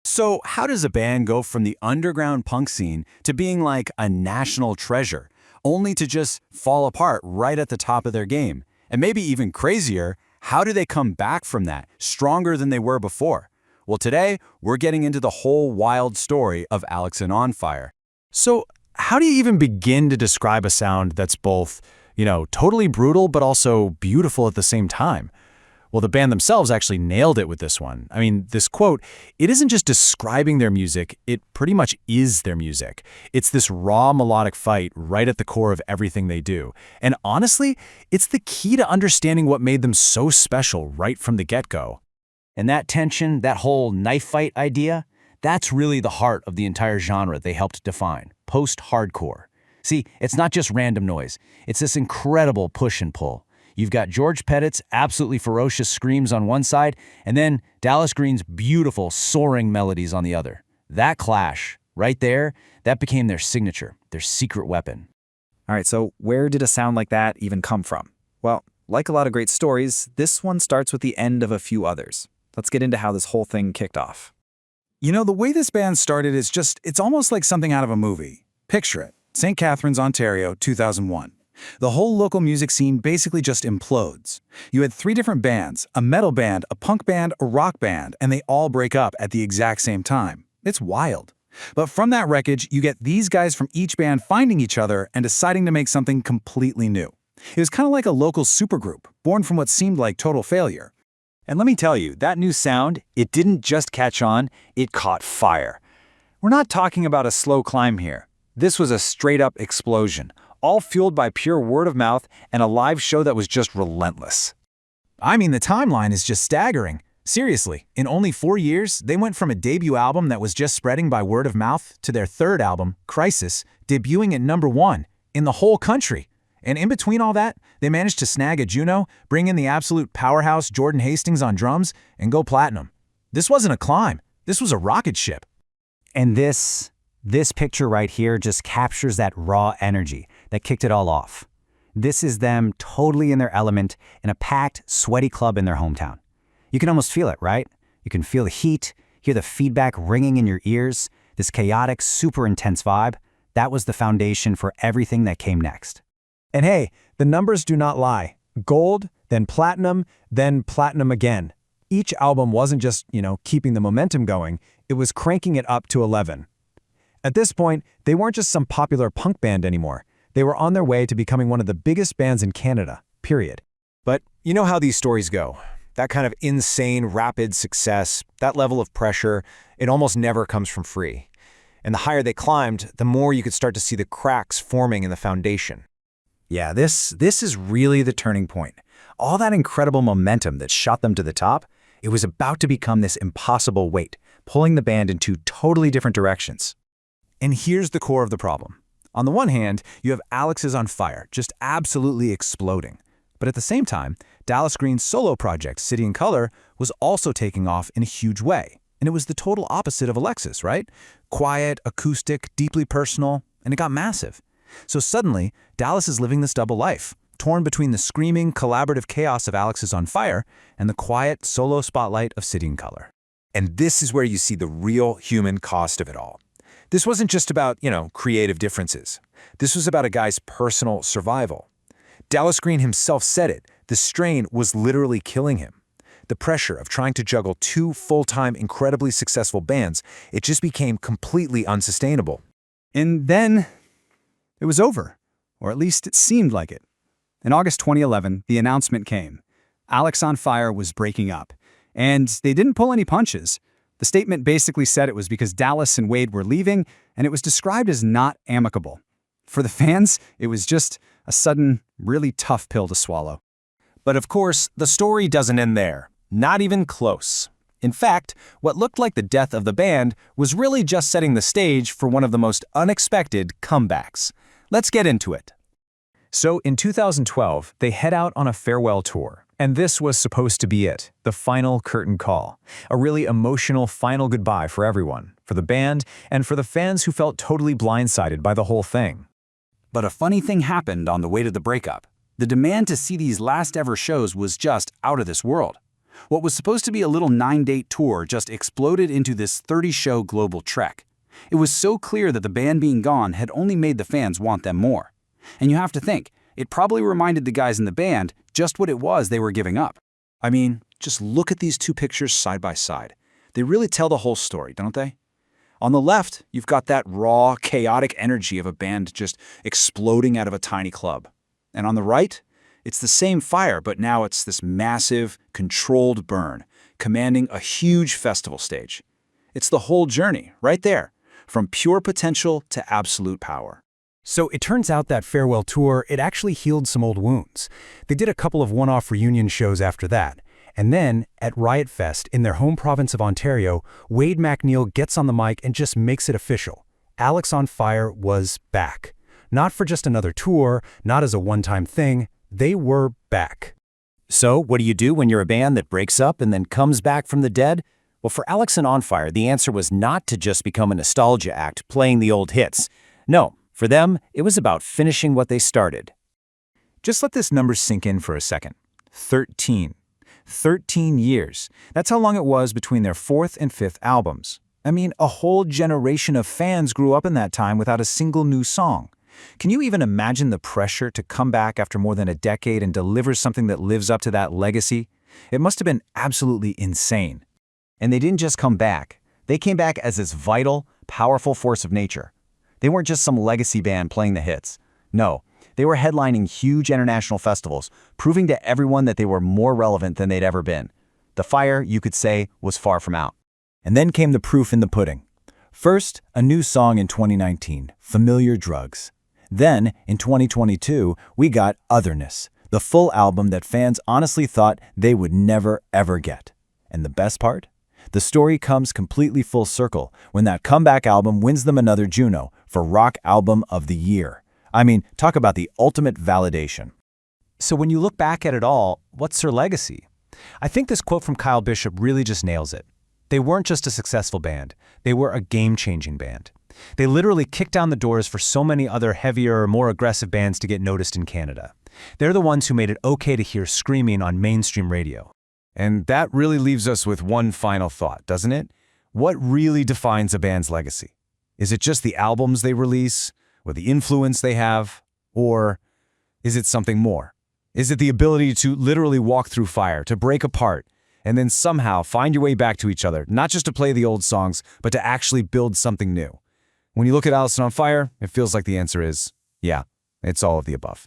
So how does a band go from the underground punk scene to being like a national treasure, only to just fall apart right at the top of their game? And maybe even crazier, how do they come back from that, stronger than they were before? Well, today, we're getting into the whole wild story of Alexisonfire. So how do you even begin to describe a sound that's both, totally brutal but also beautiful at the same time? Well, the band themselves actually nailed it with this one. I mean, this quote, it isn't just describing their music, it pretty much is their music. It's this raw melodic fight right at the core of everything they do. And honestly, it's the key to understanding what made them so special right from the get-go. And that tension, that whole knife fight idea, that's really the heart of the entire genre they helped define, post-hardcore. See, it's not just random noise, it's this incredible push and pull. You've got George Pettit's absolutely ferocious screams on one side, and then Dallas Green's beautiful, soaring melodies on the other. That clash, right there, that became their signature, their secret weapon. All right, so where did a sound like that even come from? Well, like a lot of great stories, this one starts with the end of a few others. Let's get into how this whole thing kicked off. The way this band started is it's almost like something out of a movie. Picture it, St. Catharines, Ontario, 2001. The whole local music scene basically just implodes. You had 3 different bands, a metal band, a punk band, a rock band, and they all break up at the exact same time. It's wild. But from that wreckage, you get these guys from each band finding each other and deciding to make something completely new. It was kind of like a local supergroup, born from what seemed like total failure. And let me tell you, that new sound, it didn't just catch on, it caught fire. We're not talking about a slow climb here. This was a straight-up explosion, all fueled by pure word of mouth and a live show that was just relentless. I mean, the timeline is just staggering. Seriously, in only 4 years, they went from a debut album that was just spreading by word of mouth to their third album, Crisis, debuting at #1 in the whole country. And in between all that, they managed to snag a Juno, bring in the absolute powerhouse Jordan Hastings on drums, and go platinum. This wasn't a climb. This was a rocket ship. And this picture right here just captures that raw energy that kicked it all off. This is them totally in their element in a packed, sweaty club in their hometown. You can almost feel it, right? You can feel the heat, hear the feedback ringing in your ears, this chaotic, super intense vibe. That was the foundation for everything that came next. And hey, the numbers do not lie. Gold, then platinum again. Each album wasn't just, keeping the momentum going, it was cranking it up to 11. At this point, they weren't just some popular punk band anymore. They were on their way to becoming one of the biggest bands in Canada, period. But you know how these stories go. That kind of insane, rapid success, that level of pressure, it almost never comes from free. And the higher they climbed, the more you could start to see the cracks forming in the foundation. Yeah, this is really the turning point. All that incredible momentum that shot them to the top, it was about to become this impossible weight, pulling the band in 2 totally different directions. And here's the core of the problem. On the one hand, you have Alexisonfire, just absolutely exploding. But at the same time, Dallas Green's solo project, City in Color, was also taking off in a huge way. And it was the total opposite of Alexis, right? Quiet, acoustic, deeply personal, and it got massive. So suddenly, Dallas is living this double life, torn between the screaming, collaborative chaos of Alexisonfire and the quiet, solo spotlight of City in Color. And this is where you see the real human cost of it all. This wasn't just about, creative differences. This was about a guy's personal survival. Dallas Green himself said it. The strain was literally killing him. The pressure of trying to juggle 2 full-time, incredibly successful bands, it just became completely unsustainable. And then it was over, or at least it seemed like it. In August 2011, the announcement came. Alexisonfire was breaking up, and they didn't pull any punches. The statement basically said it was because Dallas and Wade were leaving, and it was described as not amicable. For the fans, it was just a sudden, really tough pill to swallow. But of course, the story doesn't end there. Not even close. In fact, what looked like the death of the band was really just setting the stage for one of the most unexpected comebacks. Let's get into it. So in 2012, they head out on a farewell tour. And this was supposed to be it, the final curtain call. A really emotional final goodbye for everyone, for the band, and for the fans who felt totally blindsided by the whole thing. But a funny thing happened on the way to the breakup. The demand to see these last ever shows was just out of this world. What was supposed to be a little 9-date tour just exploded into this 30-show global trek. It was so clear that the band being gone had only made the fans want them more. And you have to think, it probably reminded the guys in the band just what it was they were giving up. I mean, just look at these two pictures side by side. They really tell the whole story, don't they? On the left, you've got that raw, chaotic energy of a band just exploding out of a tiny club. And on the right, it's the same fire, but now it's this massive, controlled burn, commanding a huge festival stage. It's the whole journey, right there, from pure potential to absolute power. So it turns out that farewell tour, it actually healed some old wounds. They did a couple of one-off reunion shows after that. And then, at Riot Fest, in their home province of Ontario, Wade MacNeil gets on the mic and just makes it official. Alexisonfire was back. Not for just another tour, not as a one-time thing, they were back. So, what do you do when you're a band that breaks up and then comes back from the dead? Well, for Alexisonfire, the answer was not to just become a nostalgia act playing the old hits. No, for them, it was about finishing what they started. Just let this number sink in for a second. 13. 13 years. That's how long it was between their fourth and fifth albums. I mean, a whole generation of fans grew up in that time without a single new song. Can you even imagine the pressure to come back after more than a decade and deliver something that lives up to that legacy? It must have been absolutely insane. And they didn't just come back. They came back as this vital, powerful force of nature. They weren't just some legacy band playing the hits. No, they were headlining huge international festivals, proving to everyone that they were more relevant than they'd ever been. The fire, you could say, was far from out. And then came the proof in the pudding. First, a new song in 2019, Familiar Drugs. Then, in 2022, we got Otherness, the full album that fans honestly thought they would never, ever get. And the best part? The story comes completely full circle when that comeback album wins them another Juno for Rock Album of the Year. I mean, talk about the ultimate validation. So when you look back at it all, what's their legacy? I think this quote from Kyle Bishop really just nails it. They weren't just a successful band. They were a game-changing band. They literally kicked down the doors for so many other heavier, more aggressive bands to get noticed in Canada. They're the ones who made it okay to hear screaming on mainstream radio. And that really leaves us with one final thought, doesn't it? What really defines a band's legacy? Is it just the albums they release, or the influence they have? Or is it something more? Is it the ability to literally walk through fire, to break apart, and then somehow find your way back to each other, not just to play the old songs, but to actually build something new? When you look at Alexisonfire, it feels like the answer is, yeah, it's all of the above.